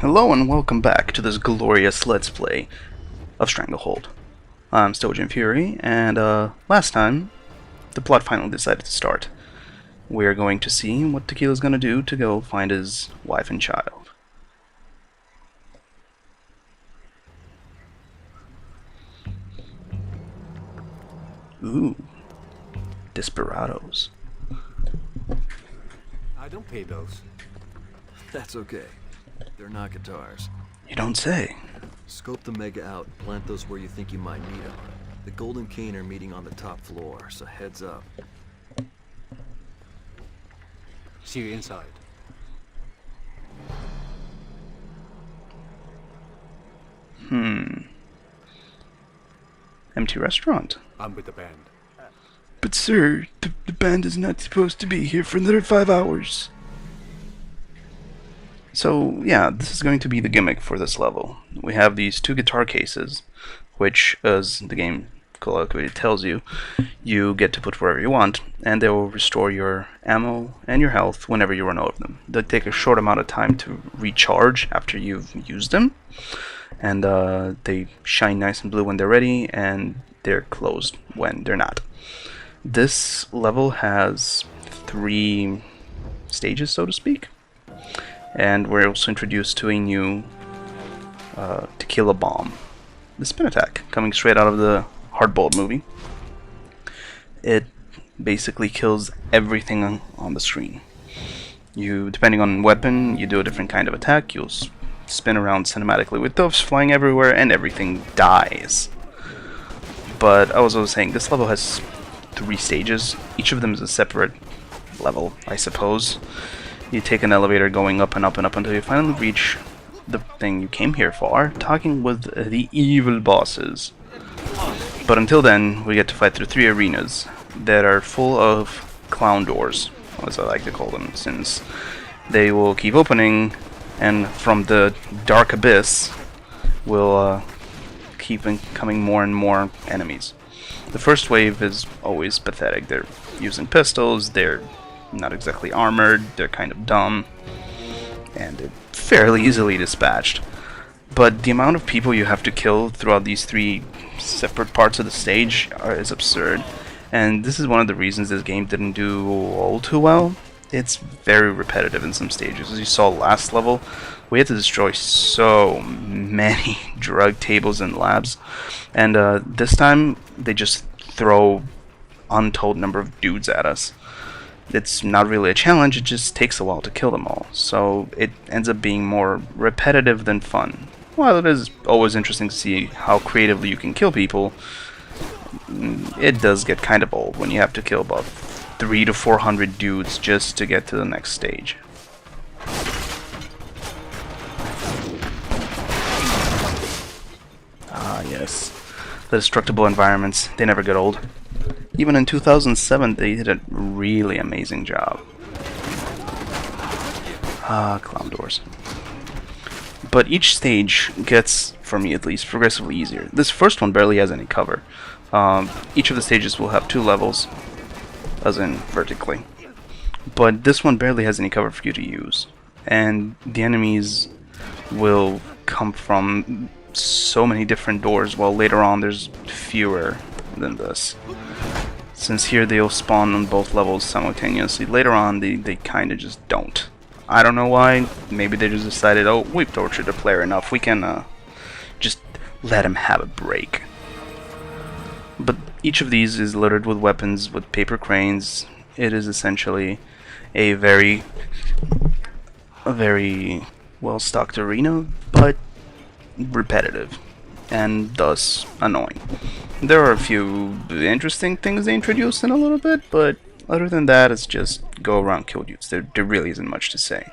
Hello and welcome back to this glorious Let's Play of Stranglehold. I'm Stojan Fury, and last time, the plot finally decided to start. We're going to see what Tequila's gonna do to go find his wife and child. Ooh, desperados. I don't pay those. That's okay. They're not guitars. You don't say. Scope the Mega out and plant those where you think you might need them. The Golden Cane are meeting on the top floor, so heads up. See you inside. Empty restaurant. I'm with the band. But sir, the band is not supposed to be here for another 5 hours. So yeah, this is going to be the gimmick for this level. We have these two guitar cases, which, as the game colloquially tells you, you get to put wherever you want, and they will restore your ammo and your health whenever you run out of them. They take a short amount of time to recharge after you've used them, and they shine nice and blue when they're ready, and they're closed when they're not. This level has 3 stages, so to speak. And we're also introduced to a new Tequila bomb, the spin attack, coming straight out of the Hardboiled movie. It basically kills everything on the screen. You, depending on weapon, you do a different kind of attack. You'll spin around cinematically with doves flying everywhere, and everything dies. But I was saying, this level has 3 stages. Each of them is a separate level, I suppose. You take an elevator going up and up and up until you finally reach the thing you came here for, talking with the evil bosses. But until then, we get to fight through 3 arenas that are full of clown doors, as I like to call them, since they will keep opening, and from the dark abyss will keep coming more and more enemies. The first wave is always pathetic. They're using pistols, they're not exactly armored, they're kind of dumb, and they're fairly easily dispatched. But the amount of people you have to kill throughout these 3 separate parts of the stage is absurd, and this is one of the reasons this game didn't do all too well. It's very repetitive in some stages. As you saw last level, we had to destroy so many drug tables and labs, and this time they just throw untold number of dudes at us. It's not really a challenge, it just takes a while to kill them all, so it ends up being more repetitive than fun. While it is always interesting to see how creatively you can kill people, it does get kind of old when you have to kill about 300 to 400 dudes just to get to the next stage. Ah yes, the destructible environments, they never get old. Even in 2007, they did a really amazing job. Ah, clown doors. But each stage gets, for me at least, progressively easier. This first one barely has any cover. Each of the stages will have 2 levels, as in vertically. But this one barely has any cover for you to use. And the enemies will come from so many different doors, while later on there's fewer than this. Since here they'll spawn on both levels simultaneously, later on they kinda just don't. I don't know why. Maybe they just decided, oh, we've tortured the player enough, we can just let him have a break. But each of these is littered with weapons, with paper cranes. It is essentially a very well-stocked arena, but repetitive, and thus annoying. There are a few interesting things they introduced in a little bit, but other than that, it's just go around, kill dudes. There really isn't much to say.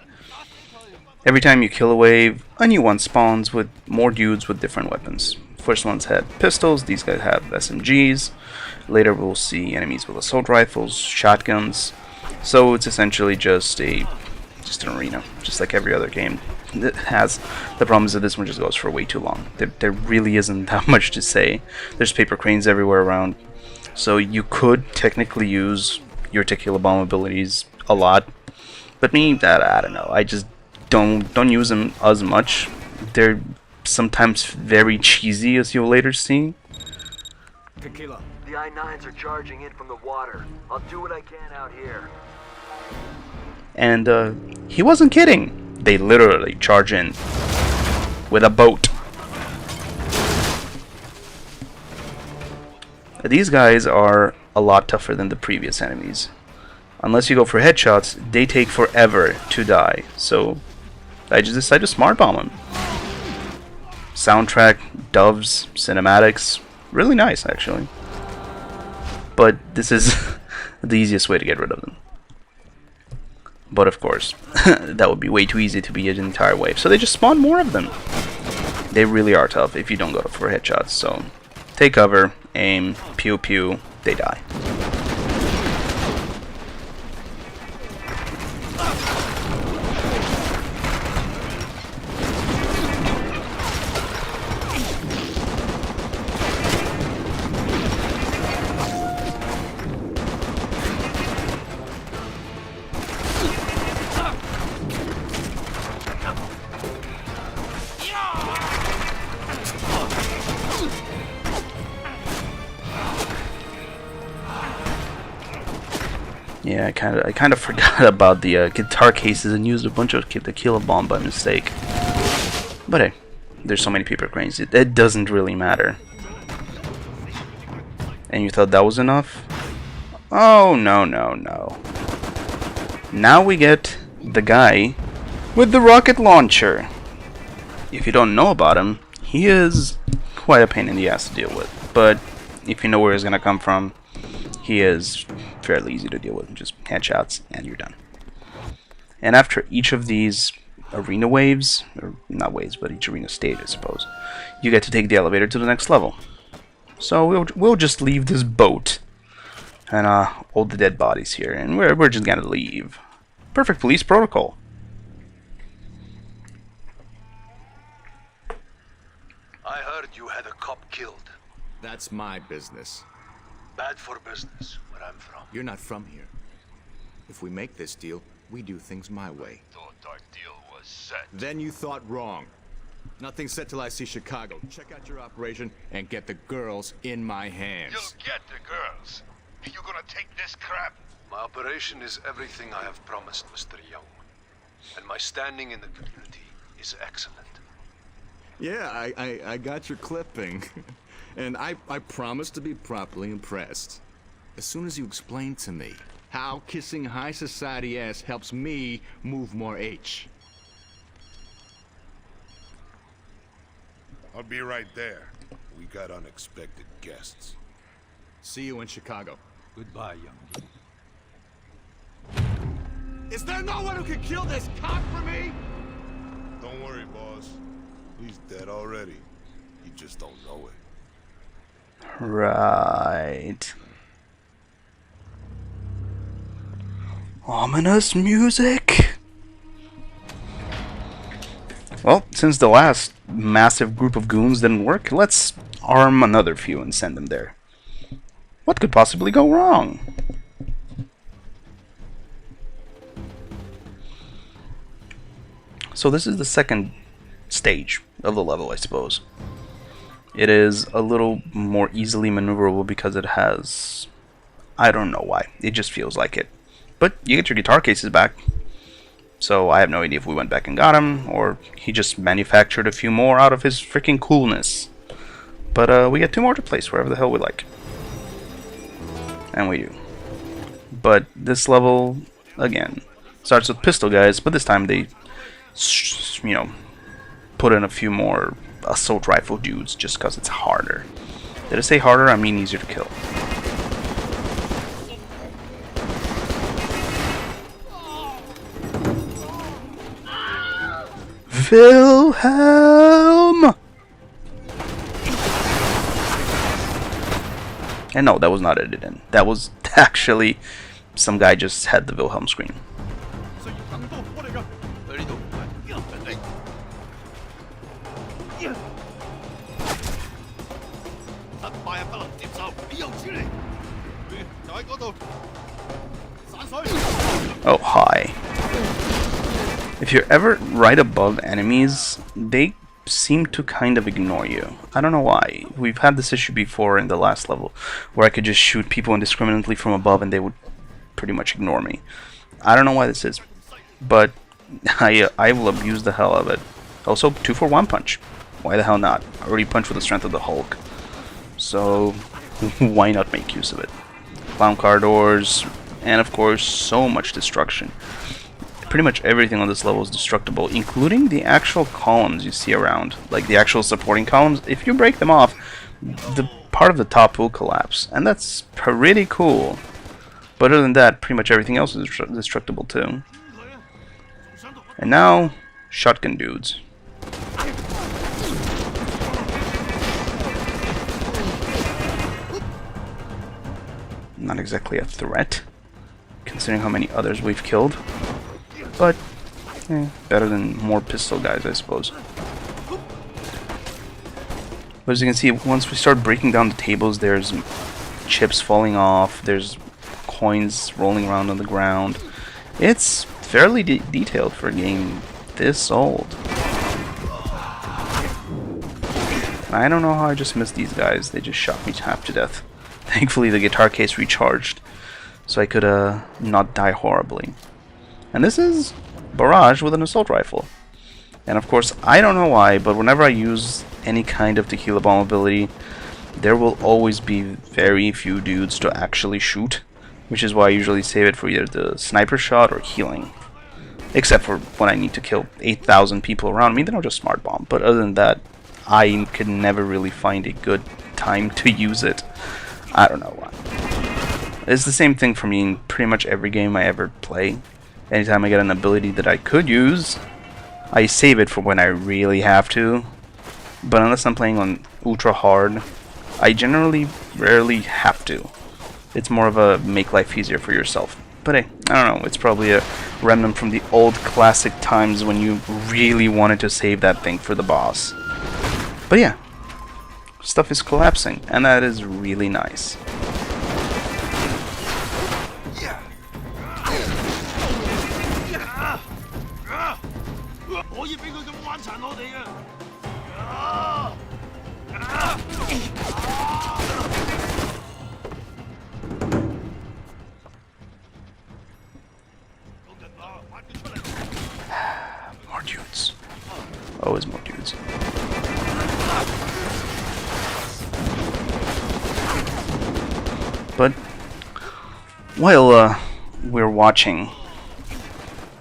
Every time you kill a wave, a new one spawns with more dudes with different weapons. First ones had pistols, these guys have SMGs. Later we'll see enemies with assault rifles, shotguns. So it's essentially just an arena, just like every other game. It has. The problem is that this one just goes for way too long. There really isn't that much to say. There's paper cranes everywhere around, so you could technically use your Tequila bomb abilities a lot, but me, I don't know, I just don't use them as much. They're sometimes very cheesy, as you'll later see. Tequila. The I-9s are charging in from the water. I'll do what I can out here. And he wasn't kidding. They literally charge in with a boat. These guys are a lot tougher than the previous enemies. Unless you go for headshots, they take forever to die. So I just decided to smart bomb them. Soundtrack, doves, cinematics, really nice actually. But this is the easiest way to get rid of them. But of course, that would be way too easy to be an entire wave. So they just spawn more of them. They really are tough if you don't go for headshots. So take cover, aim, pew pew, they die. Yeah, I kind of forgot about the guitar cases and used a bunch of Tequila bomb by mistake. But hey, there's so many paper cranes, it doesn't really matter. And you thought that was enough? Oh no no no! Now we get the guy with the rocket launcher. If you don't know about him, he is quite a pain in the ass to deal with. But if you know where he's gonna come from, he is fairly easy to deal with. Just headshots and you're done. And after each of these arena waves, or not waves, but each arena stage, I suppose, you get to take the elevator to the next level. So we'll just leave this boat and all the dead bodies here, and we're just gonna leave. Perfect police protocol. I heard you had a cop killed. That's my business. Bad for business, where I'm from. You're not from here. If we make this deal, we do things my way. Thought our deal was set. Then you thought wrong. Nothing's set till I see Chicago. Check out your operation and get the girls in my hands. You'll get the girls. You gonna take this crap? My operation is everything I have promised, Mr. Young. And my standing in the community is excellent. Yeah, I got your clipping. And I promise to be properly impressed. As soon as you explain to me how kissing high society ass helps me move more H. I'll be right there. We got unexpected guests. See you in Chicago. Goodbye, young. Is there no one who can kill this cop for me? Don't worry, boss. He's dead already. You just don't know it. Right. Ominous music. Well, since the last massive group of goons didn't work, let's arm another few and send them there. What could possibly go wrong? So this is the second stage of the level, I suppose. It is a little more easily maneuverable because it has... I don't know why. It just feels like it. But you get your guitar cases back. So I have no idea if we went back and got him, or he just manufactured a few more out of his freaking coolness. But we get 2 more to place wherever the hell we like. And we do. But this level, again, starts with pistol guys, but this time they, you know, put in a few more assault rifle dudes just because it's harder. Did I say harder? I mean easier to kill. Wilhelm! And no, that was not edited in. That was actually some guy just had the Wilhelm scream. Oh, hi. If you're ever right above enemies, they seem to kind of ignore you. I don't know why. We've had this issue before in the last level, where I could just shoot people indiscriminately from above and they would pretty much ignore me. I don't know why this is, but I will abuse the hell of it. Also, 2 for 1 punch. Why the hell not? I already punch with the strength of the Hulk, so why not make use of it? Clown car doors, and of course, so much destruction. Pretty much everything on this level is destructible, including the actual columns you see around, like the actual supporting columns. If you break them off, the part of the top will collapse, and that's pretty cool. But other than that, pretty much everything else is destructible too. And now, shotgun dudes. Not exactly a threat, considering how many others we've killed. But, better than more pistol guys, I suppose. But as you can see, once we start breaking down the tables, there's chips falling off, there's coins rolling around on the ground. It's fairly detailed for a game this old. I don't know how I just missed these guys. They just shot me half to death. Thankfully, the guitar case recharged, so I could not die horribly. And this is Barrage with an assault rifle. And of course, I don't know why, but whenever I use any kind of Tequila bomb ability, there will always be very few dudes to actually shoot, which is why I usually save it for either the sniper shot or healing. Except for when I need to kill 8,000 people around me, then I'll just smart bomb. But other than that, I could never really find a good time to use it. I don't know why. It's the same thing for me in pretty much every game I ever play. Anytime I get an ability that I could use, I save it for when I really have to. But unless I'm playing on ultra hard, I generally rarely have to. It's more of a make life easier for yourself. But hey, I don't know, it's probably a remnant from the old classic times when you really wanted to save that thing for the boss. But yeah, stuff is collapsing, and that is really nice. More dudes. Always more dudes. But while we're watching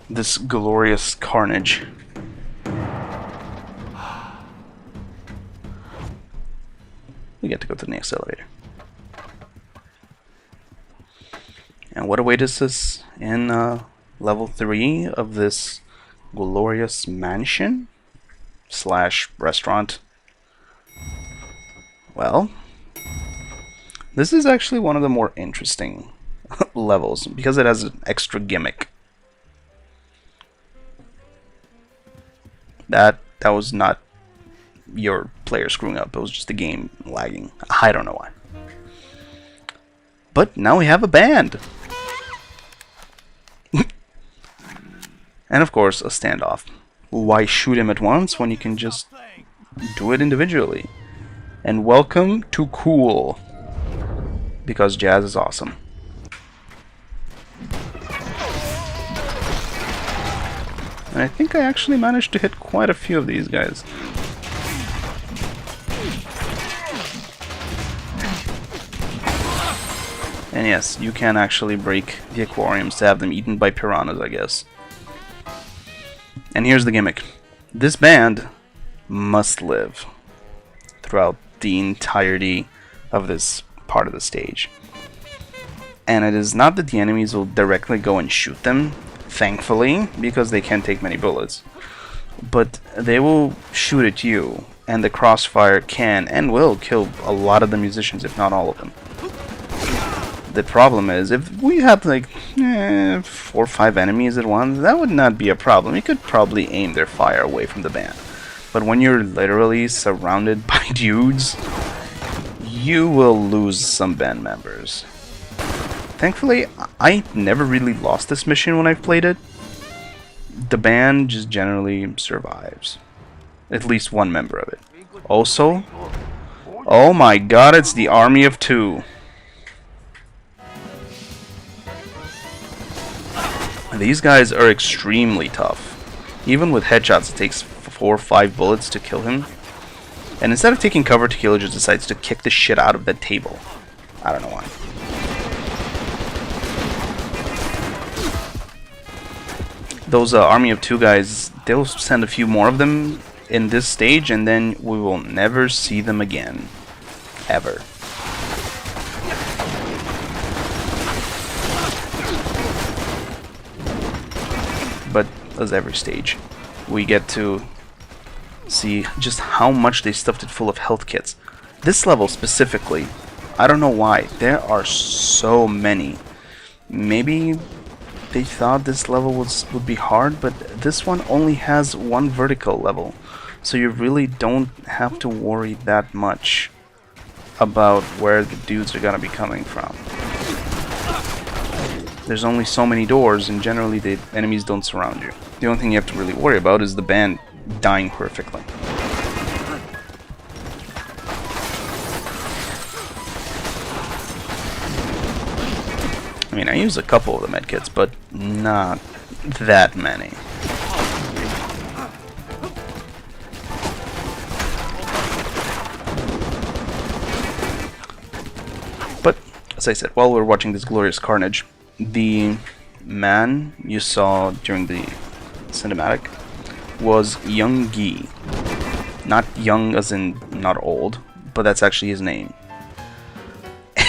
this glorious carnage, we get to go to the next elevator. And what awaits us in level 3 of this glorious mansion slash restaurant? Well, this is actually one of the more interesting levels because it has an extra gimmick. That was not your player screwing up, it was just the game lagging. I don't know why. But now we have a band. And of course, a standoff. Why shoot him at once when you can just do it individually? And welcome to Cool, because jazz is awesome. And I think I actually managed to hit quite a few of these guys. And yes, you can actually break the aquariums to have them eaten by piranhas, I guess. And here's the gimmick. This band must live throughout the entirety of this part of the stage. And it is not that the enemies will directly go and shoot them, thankfully, because they can't take many bullets. But they will shoot at you, and the crossfire can and will kill a lot of the musicians, if not all of them. The problem is, if we have like 4 or 5 enemies at once, that would not be a problem. You could probably aim their fire away from the band. But when you're literally surrounded by dudes, you will lose some band members. Thankfully, I never really lost this mission when I've played it, the band just generally survives. At least one member of it. Also, oh my god, it's the army of two. These guys are extremely tough. Even with headshots, it takes 4 or 5 bullets to kill him. And instead of taking cover, Tequila just decides to kick the shit out of that table. I don't know why. Those army of two guys, they'll send a few more of them in this stage, and then we will never see them again. Ever. But as every stage, we get to see just how much they stuffed it full of health kits. This level specifically, I don't know why, there are so many. Maybe they thought this level would be hard, but this one only has one vertical level, so you really don't have to worry that much about where the dudes are gonna be coming from. There's only so many doors, and generally the enemies don't surround you. The only thing you have to really worry about is the band dying horrifically. I mean, I use a couple of the medkits, but not that many. But, as I said, while we're watching this glorious carnage, the man you saw during the cinematic was Young Gi. Not young as in not old, but that's actually his name.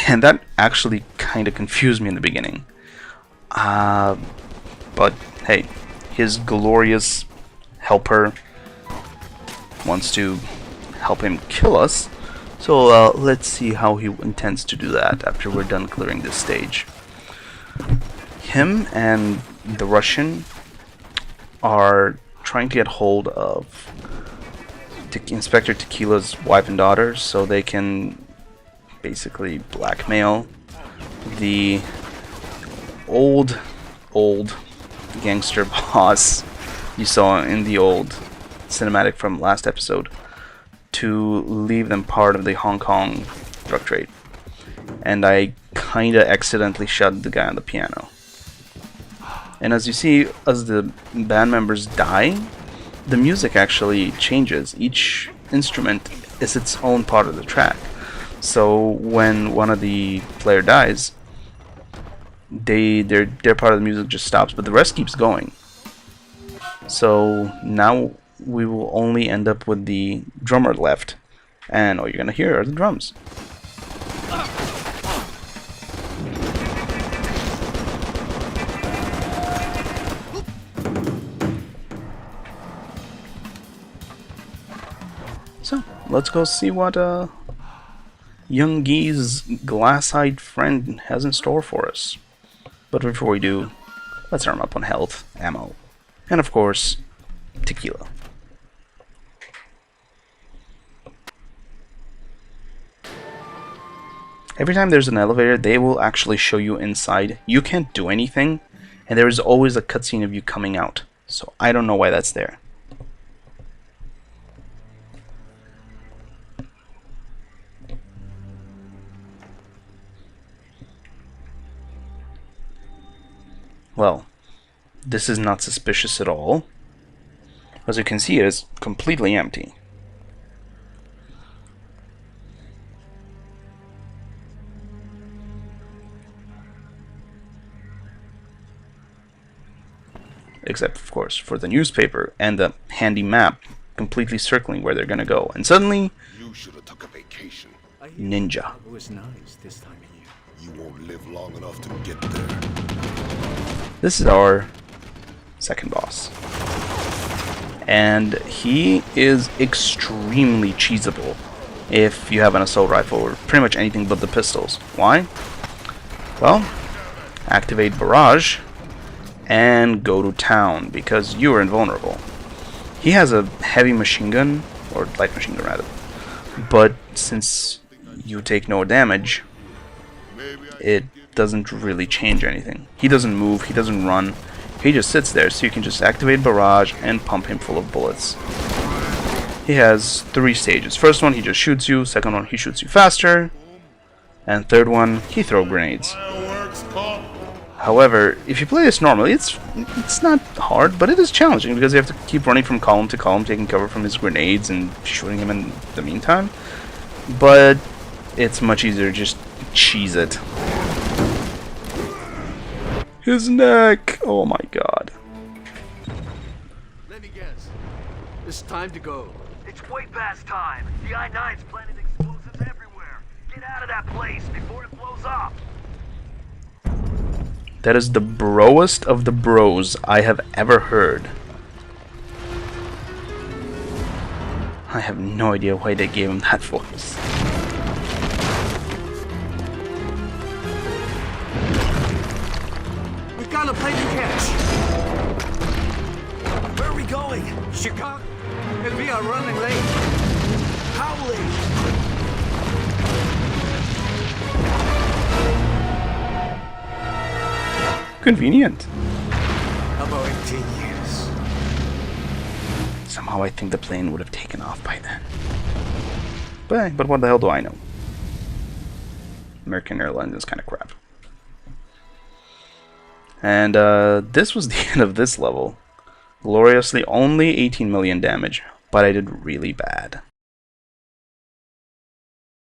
And that actually kind of confused me in the beginning. But hey, his glorious helper wants to help him kill us. So let's see how he intends to do that after we're done clearing this stage. Him and the Russian are trying to get hold of Inspector Tequila's wife and daughter so they can basically blackmail the old gangster boss you saw in the old cinematic from last episode to leave them part of the Hong Kong drug trade. And I kinda accidentally shot the guy on the piano. And as you see, as the band members die, the music actually changes. Each instrument is its own part of the track. So when one of the player dies, their part of the music just stops, but the rest keeps going. So now we will only end up with the drummer left, and all you're gonna hear are the drums. So let's go see what Young Gi's glass-eyed friend has in store for us. But before we do, let's arm up on health, ammo, and of course, tequila. Every time there's an elevator, they will actually show you inside. You can't do anything, and there is always a cutscene of you coming out. So I don't know why that's there. Well, this is not suspicious at all. As you can see, it is completely empty. Except, of course, for the newspaper and the handy map completely circling where they're gonna go. And suddenly, You should have took a vacation. ninja. It was nice this time of year. You won't live long enough to get there. This is our second boss. And he is extremely cheesable if you have an assault rifle or pretty much anything but the pistols. Why? Well, activate barrage and go to town because you are invulnerable. He has a heavy machine gun, or light machine gun rather, but since you take no damage, it doesn't really change anything. He doesn't move, he doesn't run, He just sits there, so you can just activate barrage and pump him full of bullets. He has 3 stages. First one, he just shoots you. Second one, he shoots you faster. And third one, he throws grenades. However, if you play this normally, it's not hard, but it is challenging because you have to keep running from column to column, taking cover from his grenades and shooting him in the meantime. But it's much easier to just cheese it. His neck! Oh my god. Let me guess. It's time to go. It's way past time. The I-9's planting explosives everywhere. Get out of that place before it blows up. That is the broest of the bros I have ever heard. I have no idea why they gave him that voice. We got a plane to catch. Where are we going? Chicago. And we are running late. How late? Convenient. About 18 years. Somehow I think the plane would have taken off by then. But what the hell do I know? American Airlines is kind of crap. And this was the end of this level. Gloriously only 18 million damage, but I did really bad.